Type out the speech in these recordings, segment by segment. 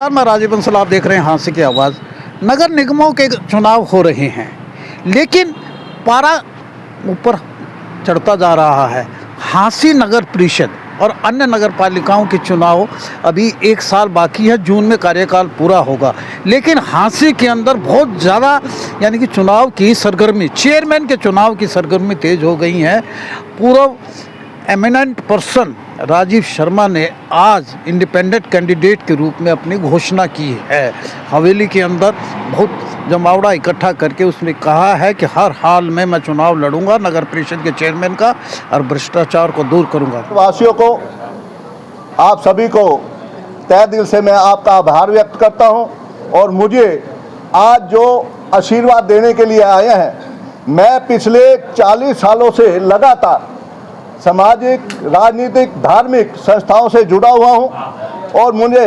मैं राजीव बंसल, आप देख रहे हैं हाँसी की आवाज़। नगर निगमों के चुनाव हो रहे हैं, लेकिन पारा ऊपर चढ़ता जा रहा है। हाँसी नगर परिषद और अन्य नगर पालिकाओं के चुनाव अभी 1 साल बाकी है, जून में कार्यकाल पूरा होगा। लेकिन हाँसी के अंदर बहुत ज़्यादा यानी कि चुनाव की सरगर्मी, चेयरमैन के चुनाव की सरगर्मी तेज़ हो गई है। पूर्व एमिनेंट पर्सन राजीव शर्मा ने आज इंडिपेंडेंट कैंडिडेट के रूप में अपनी घोषणा की है। हवेली के अंदर बहुत जमावड़ा इकट्ठा करके उसने कहा है कि हर हाल में मैं चुनाव लड़ूंगा नगर परिषद के चेयरमैन का और भ्रष्टाचार को दूर करूंगा। वासियों को, आप सभी को तहे दिल से मैं आपका आभार व्यक्त करता हूं। और मुझे आज जो आशीर्वाद देने के लिए आए हैं, मैं पिछले 40 सालों से लगातार सामाजिक, राजनीतिक, धार्मिक संस्थाओं से जुड़ा हुआ हूं और मुझे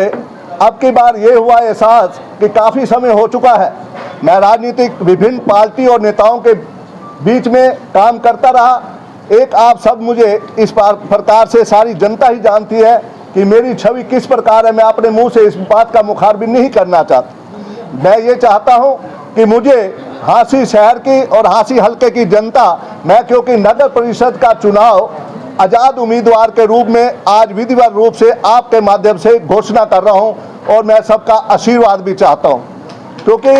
अब की बार ये हुआ एहसास कि काफ़ी समय हो चुका है। मैं राजनीतिक विभिन्न पार्टी और नेताओं के बीच में काम करता रहा। एक आप सब मुझे इस प्रकार से सारी जनता ही जानती है कि मेरी छवि किस प्रकार है। मैं अपने मुंह से इस बात का मुखारबिन नहीं करना चाहता। मैं ये चाहता हूँ कि मुझे हाँसी शहर की और हाँसी हल्के की जनता, मैं क्योंकि नगर परिषद का चुनाव आज़ाद उम्मीदवार के रूप में आज विधिवत रूप से आपके माध्यम से घोषणा कर रहा हूं और मैं सबका आशीर्वाद भी चाहता हूं, क्योंकि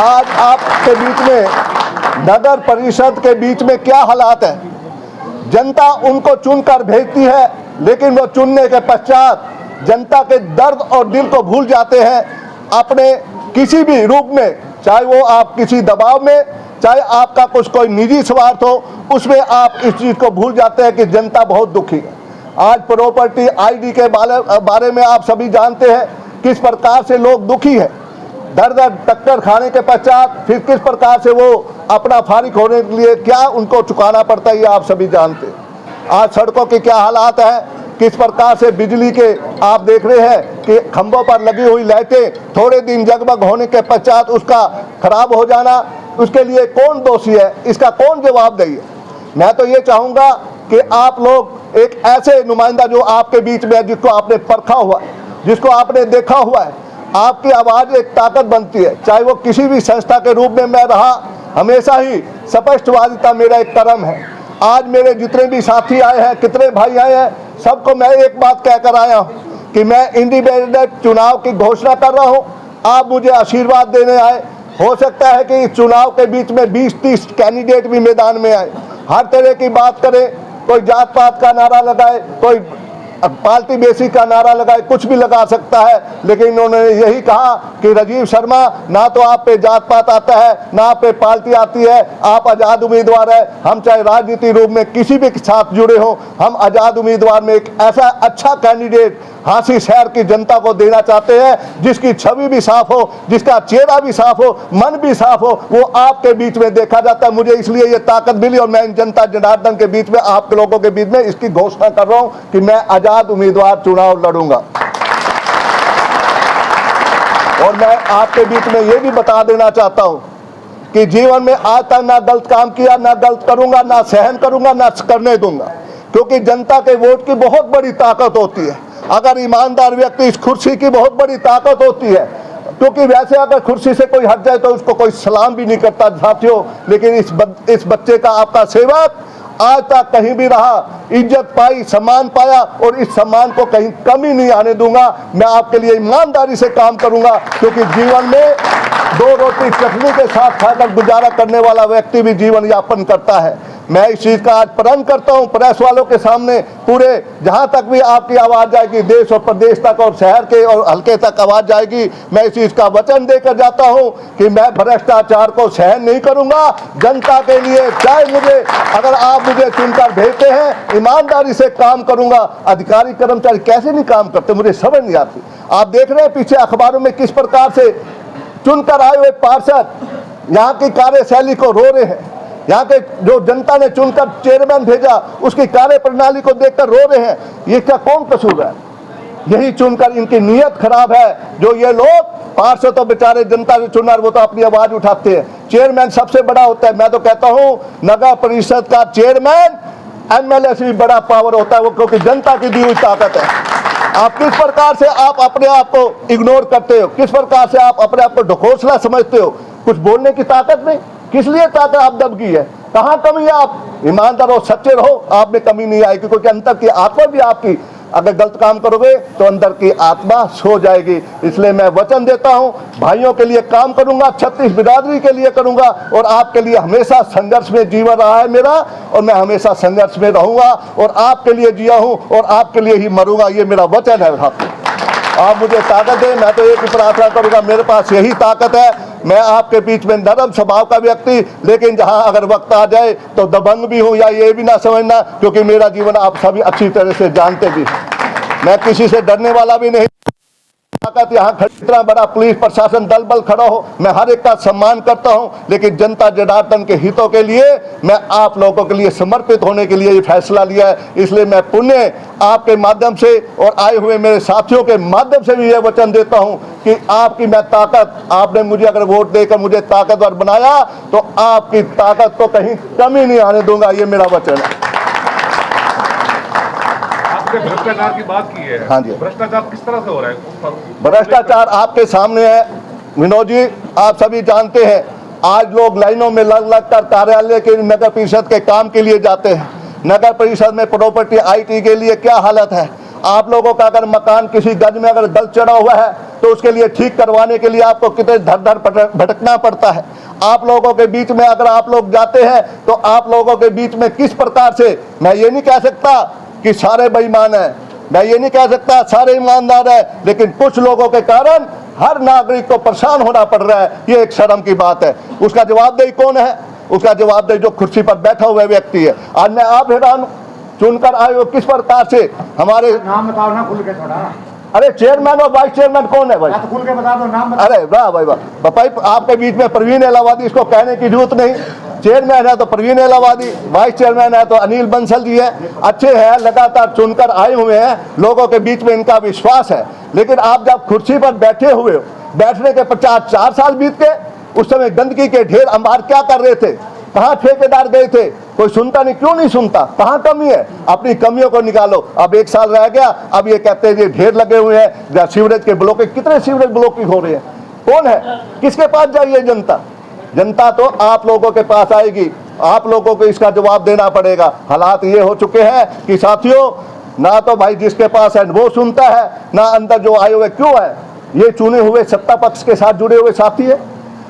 आज आपके बीच में नगर परिषद के बीच में क्या हालात है। जनता उनको चुनकर भेजती है, लेकिन वो चुनने के पश्चात जनता के दर्द और दिल को भूल जाते हैं अपने किसी भी रूप में, चाहे वो आप किसी दबाव में, चाहे आपका कुछ कोई निजी स्वार्थ हो, उसमें आप इस चीज़ को भूल जाते हैं कि जनता बहुत दुखी है। आज प्रॉपर्टी आईडी के बारे में आप सभी जानते हैं किस प्रकार से लोग दुखी है। दर दर टक्कर खाने के पश्चात फिर किस प्रकार से वो अपना फारिग होने के लिए क्या उनको चुकाना पड़ता है, ये आप सभी जानते हैं। आज सड़कों के क्या हालात हैं, किस प्रकार से बिजली के आप देख रहे हैं कि खंभों पर लगी हुई लाइटें थोड़े दिन जगमग होने के पश्चात उसका खराब हो जाना, उसके लिए कौन दोषी है, इसका कौन जवाबदेही है। मैं तो ये चाहूँगा कि आप लोग एक ऐसे नुमाइंदा जो आपके बीच में है, जिसको आपने परखा हुआ है, जिसको आपने देखा हुआ है, आपकी आवाज़ एक ताकत बनती है। चाहे वो किसी भी संस्था के रूप में मैं रहा, हमेशा ही स्पष्टवादिता मेरा एक कर्म है। आज मेरे जितने भी साथी आए हैं, कितने भाई आए हैं, सबको मैं एक बात कहकर आया हूँ कि मैं इंडिपेंडेंट चुनाव की घोषणा कर रहा हूँ। आप मुझे आशीर्वाद देने आए। हो सकता है कि इस चुनाव के बीच में 20-30 कैंडिडेट भी मैदान में आए, हर तरह की बात करें, कोई जात पात का नारा लगाए, कोई पार्टी बेसिक का नारा लगाए, कुछ भी लगा सकता है। लेकिन उन्होंने यही कहा कि राजीव शर्मा, ना तो आप पे जात पात आता है, ना आप पे पार्टी आती है, आप आज़ाद उम्मीदवार है। हम चाहे राजनीति रूप में किसी भी के साथ जुड़े हों, हम आज़ाद उम्मीदवार में एक ऐसा अच्छा कैंडिडेट हाँसी शहर की जनता को देना चाहते हैं, जिसकी छवि भी साफ हो, जिसका चेहरा भी साफ हो, मन भी साफ हो। वो आपके बीच में देखा जाता है। मुझे इसलिए ये ताकत मिली और मैं इन जनता जनार्दन के बीच में, आप लोगों के बीच में इसकी घोषणा कर रहा हूं कि मैं आज़ाद उम्मीदवार चुनाव लड़ूंगा। और मैं आपके बीच में ये भी बता देना चाहता हूं कि जीवन में आज तक ना गलत काम किया, ना गलत करूंगा, ना सहन करूंगा, ना करने दूंगा, क्योंकि जनता के वोट की बहुत बड़ी ताकत होती है। अगर ईमानदार व्यक्ति, इस कुर्सी की बहुत बड़ी ताकत होती है, क्योंकि वैसे अगर कुर्सी से कोई हट जाए तो उसको कोई सलाम भी नहीं करता साथियों। लेकिन इस बच्चे का, आपका सेवक आज तक कहीं भी रहा, इज्जत पाई, सम्मान पाया, और इस सम्मान को कहीं कमी नहीं आने दूंगा। मैं आपके लिए ईमानदारी से काम करूंगा, क्योंकि जीवन में 2 रोटी चटनी के साथ खाकर गुजारा करने वाला व्यक्ति भी जीवन यापन करता है। मैं इस चीज़ का आज प्रण करता हूं प्रेस वालों के सामने, पूरे जहां तक भी आपकी आवाज़ जाएगी, देश और प्रदेश तक और शहर के और हल्के तक आवाज़ जाएगी। मैं इस चीज़ का वचन देकर जाता हूं कि मैं भ्रष्टाचार को सहन नहीं करूंगा। जनता के लिए, चाहे मुझे, अगर आप मुझे चुनकर भेजते हैं, ईमानदारी से काम करूंगा। अधिकारी कर्मचारी कैसे नहीं काम करते, मुझे समझ नहीं आती। आप देख रहे हैं पीछे अखबारों में किस प्रकार से चुनकर आए हुए पार्षद यहाँ की कार्यशैली को रो रहे हैं। यहाँ के जो जनता ने चुनकर चेयरमैन भेजा, उसकी कार्य प्रणाली को देखकर रो रहे हैं। ये क्या कौन कसूर है? यही चुनकर इनकी नीयत खराब है। जो ये लोग पार्षद तो बेचारे जनता ने चुना, वो तो अपनी आवाज उठाते हैं। चेयरमैन सबसे बड़ा होता है। मैं तो कहता हूँ नगर परिषद का चेयरमैन एमएलए से भी बड़ा पावर होता है वो, क्योंकि जनता की दी हुई ताकत है। आप किस प्रकार से आप अपने आप को इग्नोर करते हो, किस प्रकार से आप अपने आप को ढकोसला समझते हो, कुछ बोलने की ताकत नहीं। किस लिए ताकत आप दबगी है, कहाँ कमी है? आप ईमानदार और सच्चे रहो, आप में कमी नहीं आएगी, क्योंकि अंदर की आत्मा भी आपकी, अगर गलत काम करोगे तो अंदर की आत्मा सो जाएगी। इसलिए मैं वचन देता हूं, भाइयों के लिए काम करूंगा, 36 बिरादरी के लिए करूंगा, और आपके लिए हमेशा संघर्ष में जीवन रहा है मेरा, और मैं हमेशा संघर्ष में रहूंगा, और आपके लिए जिया हूं और आपके लिए ही मरूंगा। ये मेरा वचन है। आप मुझे ताकत दें, मैं तो एक ही प्रार्थना करूंगा, मेरे पास यही ताकत है। मैं आपके बीच में नरम स्वभाव का व्यक्ति, लेकिन जहां अगर वक्त आ जाए तो दबंग भी हूं, या ये भी ना समझना, क्योंकि मेरा जीवन आप सभी अच्छी तरह से जानते भी। मैं किसी से डरने वाला भी नहीं। ताकत यहाँ इतना बड़ा पुलिस प्रशासन दल बल खड़ा हो, मैं हर एक का सम्मान करता हूँ, लेकिन जनता जनार्दन के हितों के लिए मैं आप लोगों के लिए समर्पित होने के लिए ये फैसला लिया है। इसलिए मैं पुण्य आपके माध्यम से और आए हुए मेरे साथियों के माध्यम से भी ये वचन देता हूँ कि आपकी मैं ताकत, आपने मुझे अगर वोट देकर मुझे ताकतवर बनाया तो आपकी ताकत को कहीं कमी नहीं आने दूंगा। ये मेरा वचन है। भ्रष्टाचार की बात की है। हाँ जी। भ्रष्टाचार किस तरह से हो रहा है? भ्रष्टाचार आपके सामने है विनोद जी, आप सभी जानते हैं। आज लोग लाइनों में लग लग कर कार्यालय के नगर परिषद के काम के लिए जाते हैं। नगर परिषद में प्रॉपर्टी IT के लिए क्या हालत है। आप लोगों का अगर मकान किसी गज में अगर गल चढ़ा हुआ है तो उसके लिए ठीक करवाने के लिए आपको कितने धर धर भटकना पड़ता है। आप लोगों के बीच में अगर आप लोग जाते हैं तो आप लोगों के बीच में किस प्रकार से, मैं ये नहीं कह सकता कि सारे बेईमान हैं, मैं ये नहीं कह सकता सारे ईमानदार हैं, लेकिन कुछ लोगों के कारण हर नागरिक को परेशान होना पड़ रहा है। ये एक शर्म की बात है। उसका जवाबदेही कौन है? उसका जवाबदेही जो कुर्सी पर बैठा हुआ व्यक्ति है। आज मैं आप हैरान चुनकर आए हो किस प्रकार से हमारे नाम बताओ ना खुल के थोड़ा। अरे चेयरमैन और वाइस चेयरमैन कौन है भाई? तो खुल के बता दो नाम बता। अरे वाह भाई वाह भाई, आपके बीच में परवीन एलावादी, इसको कहने की जरूरत नहीं। चेयरमैन है तो परवीन एलावादी, वाइस चेयरमैन है तो अनिल बंसल जी है। अच्छे हैं, लगातार चुनकर आए हुए हैं, लोगों के बीच में इनका विश्वास है। लेकिन आप जब कुर्सी पर बैठे हुए हो, बैठने के 4 साल बीत गए, उस समय गंदगी के ढेर अंबार क्या कर रहे थे? कहाँ ठेकेदार गए थे? कोई सुनता नहीं। क्यों नहीं सुनता? कहाँ कमी है? अपनी कमियों को निकालो। अब 1 साल रह गया, अब ये कहते हैं ये ढेर लगे हुए हैं, सीवरेज के ब्लॉक, कितने सीवरेज ब्लॉक हो रहे हैं? कौन है? किसके पास जाइए? जनता। जनता तो आप लोगों के पास आएगी, आप लोगों को इसका जवाब देना पड़ेगा। हालात ये हो चुके हैं कि साथियों, ना तो भाई जिसके पास है वो सुनता है, ना अंदर जो आए हुए क्यों है, ये चुने हुए सत्ता पक्ष के साथ जुड़े हुए साथी है।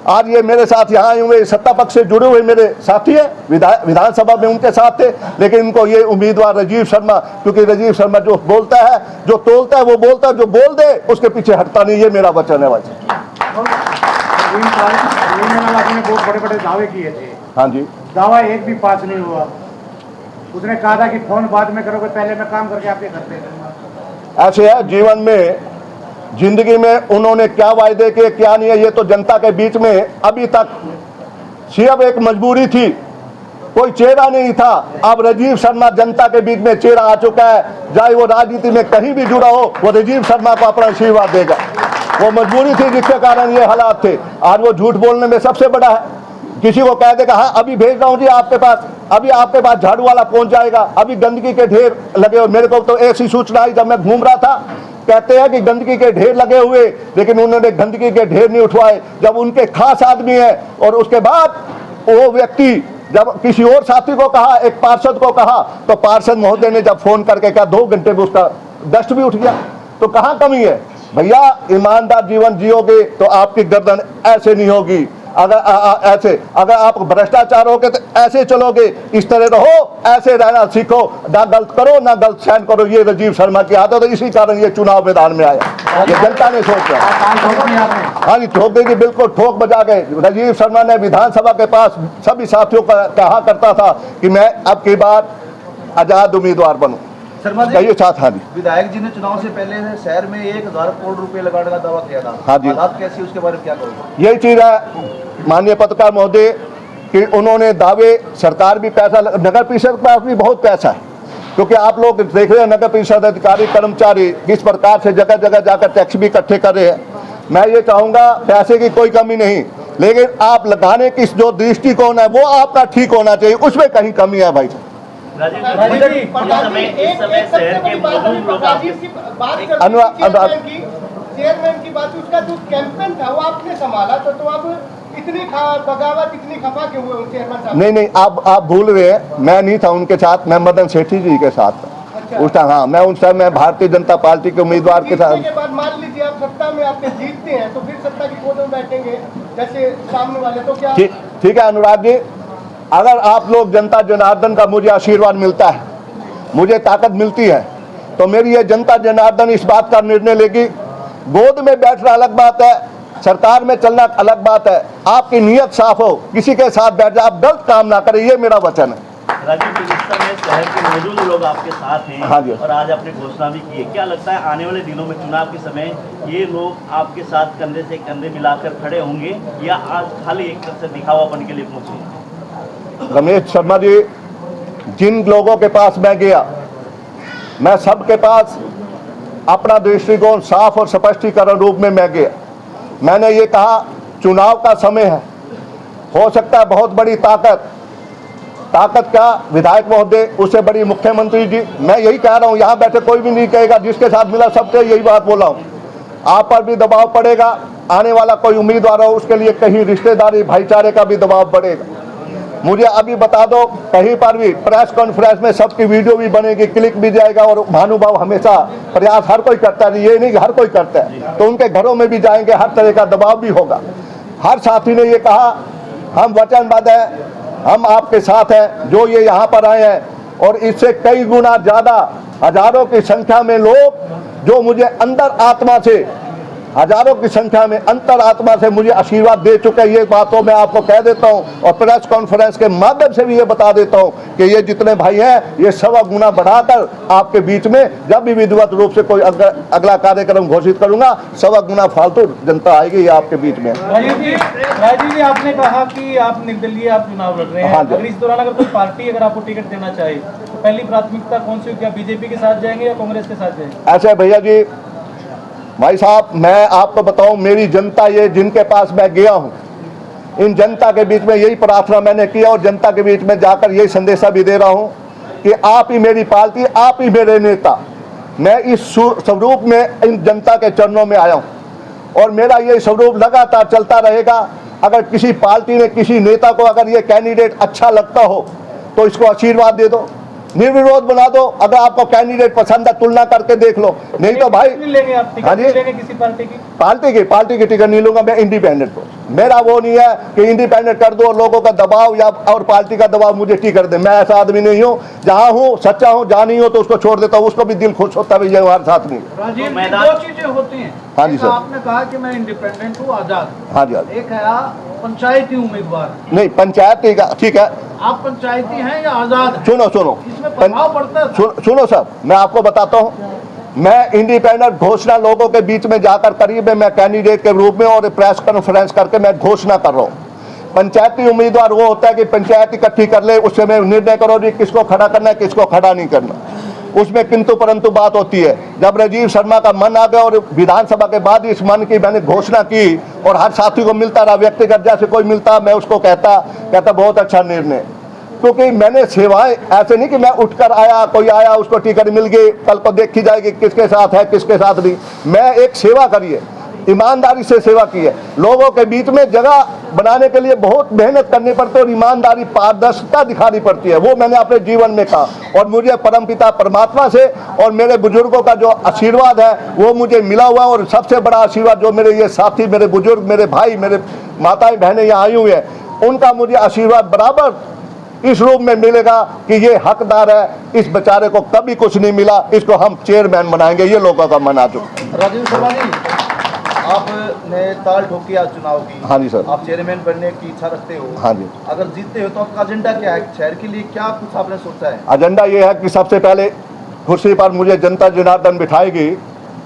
आज ये मेरे साथ यहाँ आए हुए सत्ता पक्ष से जुड़े हुए मेरे साथी है, विधानसभा में उनके साथ थे, लेकिन इनको ये उम्मीदवार राजीव शर्मा, क्योंकि राजीव शर्मा जो बोलता है, जो तोलता है वो बोलता है, जो बोल दे उसके पीछे हटता नहीं। ये मेरा वचन है भाई। ने बहुत बड़े बड़े दावे किए थे। हाँ जी। दावा एक भी पास नहीं हुआ। उसने कहा था कि फोन बाद में करोगे, पहले मैं काम करके आप ये करते। ऐसे है जीवन में, जिंदगी में उन्होंने क्या वायदे किए क्या नहीं है, ये तो जनता के बीच में अभी तक सिर्फ एक मजबूरी थी, कोई चेहरा नहीं था। अब राजीव शर्मा जनता के बीच में चेहरा आ चुका है। चाहे वो राजनीति में कहीं भी जुड़ा हो, वो राजीव शर्मा को अपना आशीर्वाद देगा। वो मजबूरी थी जिसके कारण ये हालात थे। आज वो झूठ बोलने में सबसे बड़ा है। किसी को कह देगा हाँ अभी भेज रहा हूँ जी आपके पास, अभी आपके पास झाड़ू वाला पहुंच जाएगा, अभी गंदगी के ढेर लगे हुए। मेरे को तो ऐसी सूचना आई जब मैं घूम रहा था, कहते हैं कि गंदगी के ढेर लगे हुए, लेकिन उन्होंने गंदगी के ढेर नहीं उठवाए। जब उनके खास आदमी है, और उसके बाद वो व्यक्ति जब किसी और साथी को कहा, एक पार्षद को कहा, तो पार्षद महोदय ने जब फोन करके कहा 2 घंटे में उसका डस्ट भी उठ गया। तो कहाँ कमी है भैया? ईमानदार जीवन जियोगे तो आपकी गर्दन ऐसे नहीं होगी। अगर ऐसे अगर आप भ्रष्टाचार होगे तो ऐसे चलोगे। इस तरह रहो, ऐसे रहना सीखो, ना गलत करो ना गलत सहन करो। ये राजीव शर्मा की आदत है, इसी कारण ये चुनाव मैदान में आया। ये जनता ने सोचा। हाँ जी, ठोक देगी, बिल्कुल ठोक बजा गए। राजीव शर्मा ने विधानसभा के पास सभी साथियों का कहा करता था कि मैं अब की बार आजाद उम्मीदवार बनूं। कहिए साथ। हाँ जी। विधायक जी ने चुनाव से पहले शहर में 1000 करोड़ रुपए लगाने का दावा किया था। हाँ जी। हालात कैसी, उसके बारे में क्या कहोगे? यही चीज है माननीय पत्रकार महोदय कि उन्होंने दावे, सरकार भी पैसा, नगर परिषद के पास भी बहुत पैसा है, क्योंकि आप लोग देख रहे हैं नगर परिषद अधिकारी कर्मचारी किस प्रकार से जगह जगह जाकर टैक्स भी इकट्ठे कर रहे हैं। मैं ये चाहूँगा पैसे की कोई कमी नहीं, लेकिन आप लगाने की जो दृष्टिकोण है वो आपका ठीक होना चाहिए, उसमें कहीं कमी है भाई। राजीव जी, इस समय शहर के मौजूद लोग चेयरमैन की बात, उसका जो कैंपेन था वो आपने संभाला तो अब इतनी बगावत, इतनी खफा क्यों हुए चेयरमैन साहब? नहीं, आप भूल रहे हैं, मैं नहीं था उनके साथ, मैं मदन सेठी जी के साथ था। अच्छा। उस टाइम हाँ, मैं उस टाइम मैं भारतीय जनता पार्टी के उम्मीदवार के साथ। के बाद मान लीजिए आप सत्ता में आते जीतते हैं तो फिर सत्ता की गोद में बैठेंगे जैसे सामने वाले, तो क्या? ठीक है अनुराग जी, अगर आप लोग जनता जनार्दन का मुझे आशीर्वाद मिलता है, मुझे ताकत मिलती है, तो मेरी ये जनता जनार्दन इस बात का निर्णय लेगी। गोद में बैठना अलग बात है, सरकार में चलना अलग बात है। आपकी नीयत साफ हो, किसी के साथ बैठ जाए, आप गलत काम ना करें, ये मेरा वचन है। राजीव जी, इस समय शहर के मौजूद लोग आपके साथ हैं। हाँ जी। और आज आपने घोषणा भी की है, क्या लगता है आने वाले दिनों में चुनाव के समय ये लोग आपके साथ कंधे से कंधे मिलाकर खड़े होंगे या आज खाली एक तरफ से दिखावापन के लिए पहुंचे? रमेश शर्मा जी, जिन लोगों के पास मैं गया, मैं सबके पास अपना दृष्टिकोण साफ और स्पष्टीकरण रूप में मैं गया। मैंने ये कहा चुनाव का समय है, हो सकता है बहुत बड़ी ताकत का विधायक महोदय, उससे बड़ी मुख्यमंत्री जी। मैं यही कह रहा हूँ, यहाँ बैठे कोई भी नहीं कहेगा, जिसके साथ मिला सबसे यही बात बोला हूँ। आप पर भी दबाव पड़ेगा, आने वाला कोई उम्मीदवार हो उसके लिए कहीं रिश्तेदारी भाईचारे का भी दबाव पड़ेगा। मुझे अभी बता दो, कहीं पर भी प्रेस कॉन्फ्रेंस में सबकी वीडियो भी बनेगी, क्लिक भी जाएगा, और महानुभाव हमेशा प्रयास हर कोई करता है, ये नहीं कि हर कोई करता है, तो उनके घरों में भी जाएंगे, हर तरह का दबाव भी होगा। हर साथी ने ये कहा हम वचनबद्ध हैं, हम आपके साथ हैं, जो ये यहाँ पर आए हैं, और इससे कई गुना ज़्यादा हजारों की संख्या में लोग जो मुझे अंदर आत्मा से, हजारों की संख्या में अंतर आत्मा से मुझे आशीर्वाद दे चुके हैं। ये बातों मैं आपको कह देता हूं, और प्रेस कॉन्फ्रेंस के माध्यम से भी ये बता देता हूं कि ये जितने भाई हैं, ये 100 गुना बढ़ाकर आपके बीच में जब भी विधिवत रूप से कोई अगला कार्यक्रम घोषित करूंगा, 100 गुना फालतू जनता आएगी ये आपके बीच में। राजीव जी, आपने कहा कि आप निर्दलीय आप चुनाव लड़ रहे हैं। हाँ, अगर इस दौरान अगर कोई पार्टी अगर आपको टिकट देना चाहे तो पहली प्राथमिकता कौन सी? क्या बीजेपी के साथ जाएंगे या कांग्रेस के साथ जाएंगे? ऐसे भैया जी, भाई साहब, मैं आपको बताऊं, मेरी जनता ये जिनके पास मैं गया हूं, इन जनता के बीच में यही प्रार्थना मैंने किया, और जनता के बीच में जाकर यही संदेशा भी दे रहा हूं कि आप ही मेरी पार्टी, आप ही मेरे नेता। मैं इस स्वरूप में इन जनता के चरणों में आया हूं, और मेरा ये स्वरूप लगातार चलता रहेगा। अगर किसी पार्टी ने किसी नेता को अगर ये कैंडिडेट अच्छा लगता हो तो इसको आशीर्वाद दे दो, निर्विरोध बना दो। अगर आपको कैंडिडेट पसंद है, तुलना करके देख लो, नहीं तो भाई लेंगे आप टिकट? हाँ जी, लेंगे किसी पार्टी की टिकट नहीं लूंगा। मैं इंडिपेंडेंट हूँ, मेरा वो नहीं है कि इंडिपेंडेंट कर दो और लोगों का दबाव या और पार्टी का दबाव मुझे ठीक कर दे। मैं ऐसा आदमी नहीं हूँ, जहाँ हूँ सच्चा हूँ, जहाँ नहीं हो तो उसको छोड़ देता हूँ, उसको भी दिल खुश होता है हमारे साथ नहीं। राजीव जी, दो चीजें होती हैं। हाँ जी सर। आपने कहा कि मैं इंडिपेंडेंट हूँ, आजाद। हाँ जी, एक है पंचायती उम्मीदवार। नहीं, पंचायती का ठीक है। आप पंचायती हैं या आजाद? सुनो इसमें प्रभाव पड़ता है? सुनो सर, मैं आपको बताता हूँ, मैं इंडिपेंडेंट घोषणा लोगों के बीच में जाकर करीब मैं कैंडिडेट के रूप में और प्रेस कॉन्फ्रेंस करके मैं घोषणा कर रहा हूँ। पंचायती उम्मीदवार वो होता है कि पंचायत इकट्ठी कर ले, उससे मैं निर्णय करो जी किसको खड़ा करना है, किसको खड़ा नहीं करना। उसमें किंतु परंतु बात होती है। जब राजीव शर्मा का मन आ गया और विधानसभा के बाद इस मन की मैंने घोषणा की, और हर साथी को मिलता रहा, व्यक्तिगत जैसे कोई मिलता मैं उसको कहता बहुत अच्छा निर्णय, क्योंकि मैंने सेवाएं ऐसे नहीं कि मैं उठकर आया, कोई आया उसको टिकट मिल गई, कल को देखी जाएगी किसके साथ है किसके साथ नहीं। मैं एक सेवा करी है, ईमानदारी से सेवा की है। लोगों के बीच में जगह बनाने के लिए बहुत मेहनत करनी पड़ती है और ईमानदारी पारदर्शिता दिखानी पड़ती है, वो मैंने अपने जीवन में कहा। और मुझे परमपिता परमात्मा से और मेरे बुजुर्गों का जो आशीर्वाद है वो मुझे मिला हुआ, और सबसे बड़ा आशीर्वाद जो मेरे ये साथी, मेरे बुजुर्ग, मेरे भाई, मेरे माताएं बहनें यहाँ आई हुई हैं, उनका मुझे आशीर्वाद बराबर इस रूप में मिलेगा कि ये हकदार है, इस बेचारे को कभी कुछ नहीं मिला, इसको हम चेयरमैन बनाएंगे, ये लोगों का मन आ चुका। राजीव शर्मा जी, आपने ताल ठोकी आज चुनाव की। हाँ जी सर। आप चेयरमैन बनने की इच्छा रखते हो। हाँ जी। अगर जीतते हो तो आपका एजेंडा क्या है शहर के लिए, क्या कुछ आपने सोचा है? एजेंडा ये है कि सबसे पहले कुर्सी पर मुझे जनता जनार्दन बिठाएगी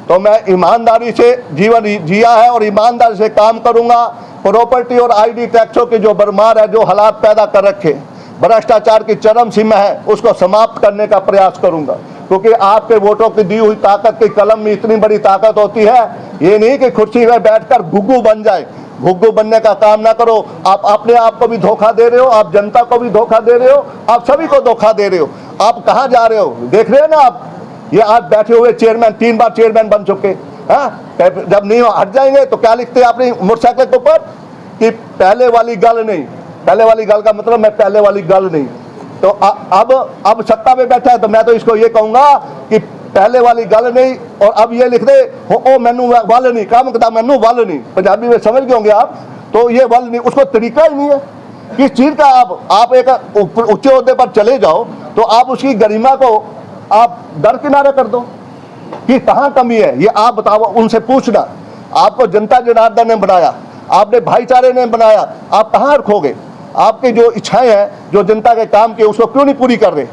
तो मैं ईमानदारी से जीवन जिया है और ईमानदारी से काम करूंगा। प्रॉपर्टी और आईडी टैक्सों की जो भरमार है, जो हालात पैदा कर रखे, भ्रष्टाचार की चरम सीमा है, उसको समाप्त करने का प्रयास करूंगा। क्योंकि आपके वोटों की दी हुई ताकत की कलम में इतनी बड़ी ताकत होती है, ये नहीं कि कुर्सी में बैठकर गुग्गू बन जाए। घुग्गू बनने का काम ना करो। आप अपने आप को भी धोखा दे रहे हो, आप जनता को भी धोखा दे रहे हो, आप सभी को धोखा दे रहे हो। आप कहाँ जा रहे हो देख रहे हैं ना आप। ये आज बैठे हुए चेयरमैन 3 बार चेयरमैन बन चुके, हाँ, जब नहीं हट जाएंगे तो क्या लिखते हैं अपनी मोटरसाइकिल के ऊपर कि पहले वाली गल नहीं। पहले वाली गल का मतलब मैं पहले वाली गल नहीं। तो अब सत्ता में बैठा है तो मैं तो इसको ये कहूँगा कि पहले वाली गल नहीं, और अब ये लिख दे हो मैनू वल नहीं, काम करता मैनू वल नहीं। पंजाबी में समझ गए होंगे आप। तो ये वल नहीं, उसको तरीका ही नहीं है किस चीज़ का। आप एक ऊंचे ओहदे पर चले जाओ तो आप उसकी गरिमा को आप दरकिनारे कर दो कि कहाँ कमी है, ये आप बताओ, उनसे पूछना। आपको जनता जनार्दन ने बनाया, आपने भाईचारे ने बनाया, आप कहाँ रखोगे? आपकी जो इच्छाएं हैं, जो जनता के काम की, उसको क्यों नहीं पूरी कर रहे?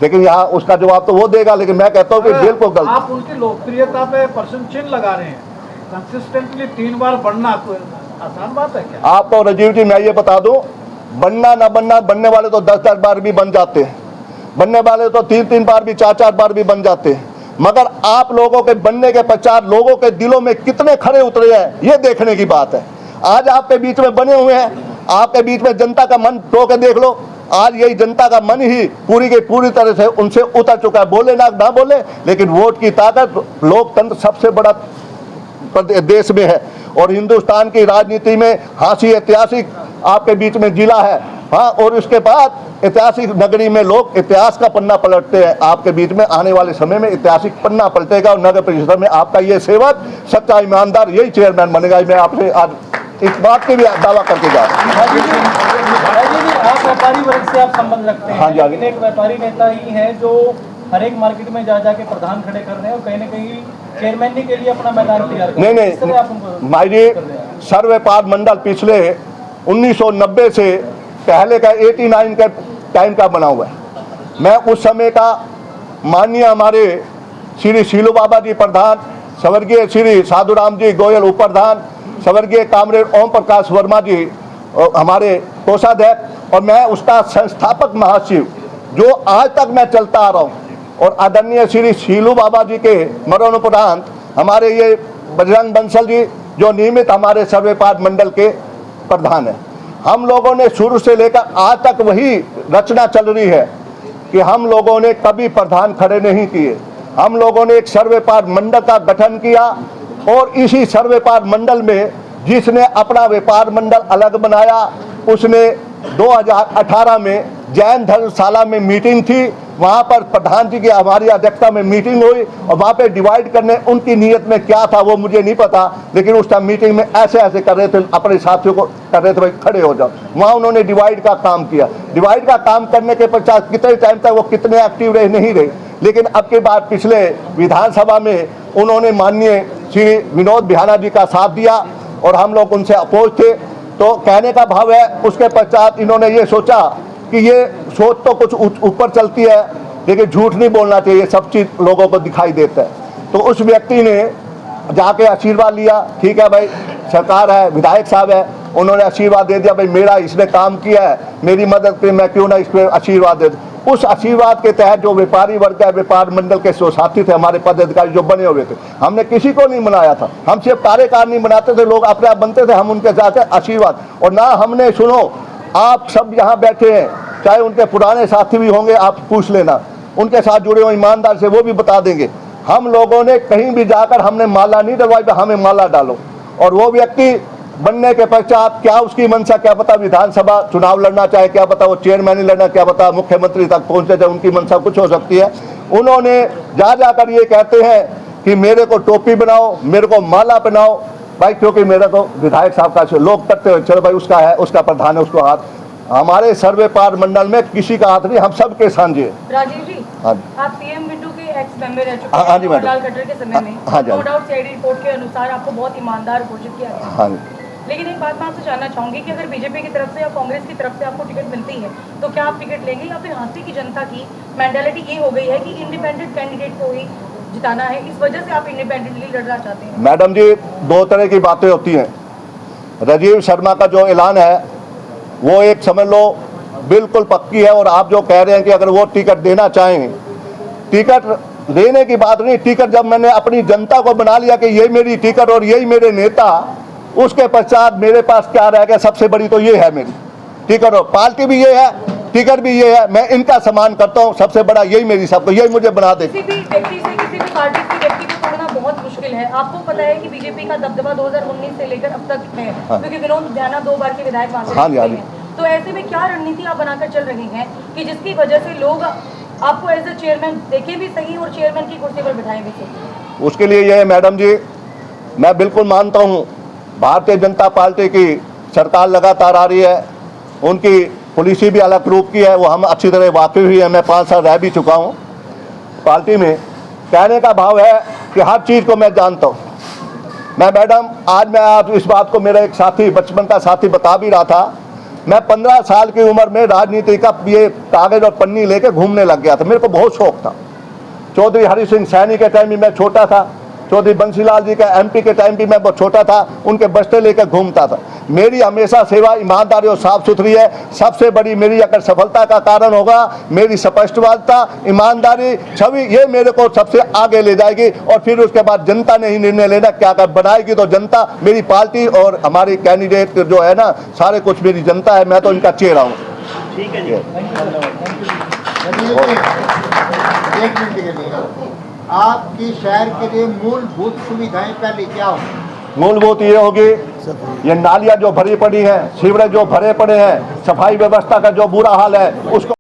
लेकिन यहाँ उसका जवाब तो वो देगा, लेकिन मैं कहता हूँ कि बिल्कुल गलत। आप उनकी लोकप्रियता पे प्रश्न चिन्ह लगा रहे हैं। कंसिस्टेंटली 3 बार बढ़ना कोई आसान बात है क्या? आपको राजीव जी मैं ये बता दूं, बनना ना बनना, बनने वाले तो 10-10 बार भी बन जाते हैं, बनने वाले तो 3-3 बार भी 4-4 बार भी बन जाते हैं। मगर आप लोगों के बनने के पश्चात लोगों के दिलों में कितने खरे उतरे हैं, ये देखने की बात है। आज आपके बीच में बने हुए हैं, आपके बीच में जनता का मन टो के देख लो। आज यही जनता का मन ही पूरी की पूरी तरह से उनसे उतर चुका है। बोले ना बोले, लेकिन वोट की ताकत, लोकतंत्र सबसे बड़ा देश में है। और हिंदुस्तान की राजनीति में हांसी ऐतिहासिक आपके बीच में जिला है, हाँ। और उसके बाद ऐतिहासिक नगरी में लोग इतिहास का पन्ना पलटते हैं। आपके बीच में आने वाले समय में ऐतिहासिक पन्ना पलटेगा और नगर परिषद में आपका ये सेवक, सच्चा ईमानदार यही चेयरमैन बनेगा। मैं आपसे आज इस बात की भी दावा करके जा रहा हूँ। आप व्यापारी वर्ग से आप संबंध रखते हैं, हाँ जी, लेकिन एक व्यापारी नेता ही है जो हर एक मार्केट में जा जाके प्रधान खड़े कर रहे हैं और कहीं ना कहीं चेयरमैन के लिए अपना मैदान तैयार कर रहे हैं। नहीं, भाई जी, सर्व व्यापार मंडल पिछले 1990 से पहले का 89 का टाइम का बना हुआ है। मैं उस समय का माननीय हमारे श्री शीलू बाबा जी प्रधान, स्वर्गीय श्री साधुराम जी गोयल उप प्रधान, स्वर्गीय कामरेड ओम प्रकाश वर्मा जी हमारे कोषाध्यक्ष, और मैं उसका संस्थापक महासचिव जो आज तक मैं चलता आ रहा हूँ। और आदरणीय श्री शीलू बाबा जी के मरणोपरांत हमारे ये बजरंग बंसल जी जो नियमित हमारे सर्व व्यापार मंडल के प्रधान हैं। हम लोगों ने शुरू से लेकर आज तक वही रचना चल रही है कि हम लोगों ने कभी प्रधान खड़े नहीं किए। हम लोगों ने एक सर्व व्यापार मंडल का गठन किया और इसी सर्व व्यापार मंडल में जिसने अपना व्यापार मंडल अलग बनाया, उसने 2018 में जैन धर्मशाला में मीटिंग थी। वहाँ पर प्रधान जी की हमारी अध्यक्षता में मीटिंग हुई और वहाँ पे डिवाइड करने उनकी नीयत में क्या था वो मुझे नहीं पता, लेकिन उस टाइम मीटिंग में ऐसे कर रहे थे, अपने साथियों को कर रहे थे भाई खड़े हो जाओ। वहाँ उन्होंने डिवाइड का काम किया। डिवाइड का काम करने के पश्चात कितने टाइम तक वो कितने एक्टिव रहे नहीं रहे, लेकिन अब के बाद पिछले विधानसभा में उन्होंने माननीय श्री विनोद बिहाना जी का साथ दिया और हम लोग उनसे अपोज थे। तो कहने का भाव है उसके पश्चात इन्होंने ये सोचा कि ये सोच तो कुछ ऊपर चलती है, लेकिन झूठ नहीं बोलना चाहिए, सब चीज़ लोगों को दिखाई देता है। तो उस व्यक्ति ने जाके आशीर्वाद लिया, ठीक है भाई सरकार है, विधायक साहब है, उन्होंने आशीर्वाद दे दिया भाई मेरा इसने काम किया है, मेरी मदद पे मैं क्यों ना इस पर आशीर्वाद दे दूं। उस आशीर्वाद के तहत जो व्यापारी वर्ग है, व्यापार मंडल के जो साथी थे हमारे पदाधिकारी जो बने हुए थे, हमने किसी को नहीं बनाया था। हम सिर्फ कार्यकार नहीं बनाते थे, लोग अपने आप बनते थे, हम उनके साथ आशीर्वाद। और ना हमने, सुनो आप सब यहाँ बैठे हैं, चाहे उनके पुराने साथी भी होंगे, आप पूछ लेना उनके साथ जुड़े हुए ईमानदार से, वो भी बता देंगे। हम लोगों ने कहीं भी जाकर हमने माला नहीं डलवाई, हमें माला डालो। और वो व्यक्ति बनने के पश्चात क्या उसकी मंशा, क्या पता विधानसभा चुनाव लड़ना चाहे, क्या पता वो चेयरमैन ही लड़ना, क्या पता मुख्यमंत्री तक पहुंचे जाए, उनकी मंशा कुछ हो सकती है। उन्होंने जाकर ये कहते हैं कि मेरे को टोपी बनाओ, मेरे को माला पहनाओ भाई, क्योंकि मेरा तो विधायक साहब का लोग करते हुए चलो भाई उसका है, उसका प्रधान है, उसको हाथ। हमारे सर्व व्यापार मंडल में किसी का हाथ नहीं, हम सबके साझे हैं। राजीव जी, हाँ आप पीएम बिट्टू के एक्स मेंबर रह चुके हाँ जी हैं मैडम। लाल खट्टर के समय में। हाँ जी। नो डाउट सीआईडी रिपोर्ट के अनुसार आपको बहुत ईमानदार घोषित किया गया। हाँ जी। लेकिन एक बात मैं आपसे जानना चाहूंगी कि अगर बीजेपी की तरफ से या कांग्रेस की तरफ से आपको टिकट मिलती है तो क्या आप टिकट लेंगे, या फिर हांसी की जनता की मेंटालिटी ये हो गई है कि इंडिपेंडेंट कैंडिडेट को ही जिताना है, इस वजह से आप इंडिपेंडेंटली लड़ना चाहते हैं? मैडम जी, दो तरह की बातें होती हैं। राजीव शर्मा का जो ऐलान है वो एक समझ लो बिल्कुल पक्की है, और आप जो कह रहे हैं कि अगर वो टिकट देना चाहें, टिकट देने की बात नहीं, टिकट जब मैंने अपनी जनता को बना लिया कि ये मेरी टिकट और यही मेरे नेता, उसके पश्चात मेरे पास क्या रह गया, सबसे बड़ी तो ये है मेरी टिकट, और पार्टी भी ये है, टिकट भी ये है, मैं इनका सम्मान करता हूँ, सबसे बड़ा यही मेरी सबको, यही मुझे बना दे। किसी भी व्यक्ति से, किसी भी पार्टी के व्यक्ति को तोड़ना बहुत मुश्किल है। आपको पता है कि बीजेपी का दबदबा 2019 से लेकर अब तक है, क्योंकि विनोद ध्याना 2 बार के विधायक वहां से हाँ जी। तो ऐसे में क्या रणनीति आप बनाकर चल रहे हैं कि जिसकी वजह से लोग आपको एज ए चेयरमैन देखें भी सही और चेयरमैन की कुर्सी पर बिठाएं भी सही? उसके लिए ये है मैडम जी, मैं बिल्कुल मानता हूँ भारतीय जनता पार्टी की सरकार लगातार आ रही है, उनकी पॉलिसी भी अलग रूप की है, वो हम अच्छी तरह वाकिफ ही है, मैं 5 साल रह भी चुका हूँ पार्टी में। कहने का भाव है कि हर चीज़ को मैं जानता हूँ। मैं मैडम, आज मैं आप इस बात को मेरा एक साथी, बचपन का साथी बता भी रहा था, मैं 15 साल की उम्र में राजनीति का ये कागज और पन्नी लेके घूमने लग गया था, मेरे को बहुत शौक था। चौधरी हरि सिंह सैनी के टाइम भी मैं छोटा था, चौधरी बंसीलाल जी का MP के टाइम भी मैं बहुत छोटा था, उनके बस्ते लेकर घूमता था। मेरी हमेशा सेवा ईमानदारी और साफ सुथरी है। सबसे बड़ी मेरी अगर सफलता का कारण होगा मेरी स्पष्टवादिता, ईमानदारी, छवि, ये मेरे को सबसे आगे ले जाएगी। और फिर उसके बाद जनता ने ही निर्णय लेना, क्या कर बनाएगी तो जनता, मेरी पार्टी और हमारी कैंडिडेट जो है ना, सारे कुछ मेरी जनता है, मैं तो इनका चेहरा हूँ। ठीक है जी, एक मिनट के लिए, आपकी शहर के लिए मूलभूत सुविधाएं पहले क्या हो? मूलभूत ये होगी, ये नालियां जो भरी पड़ी हैं, सीवरेज जो भरे पड़े हैं, सफाई व्यवस्था का जो बुरा हाल है, उसको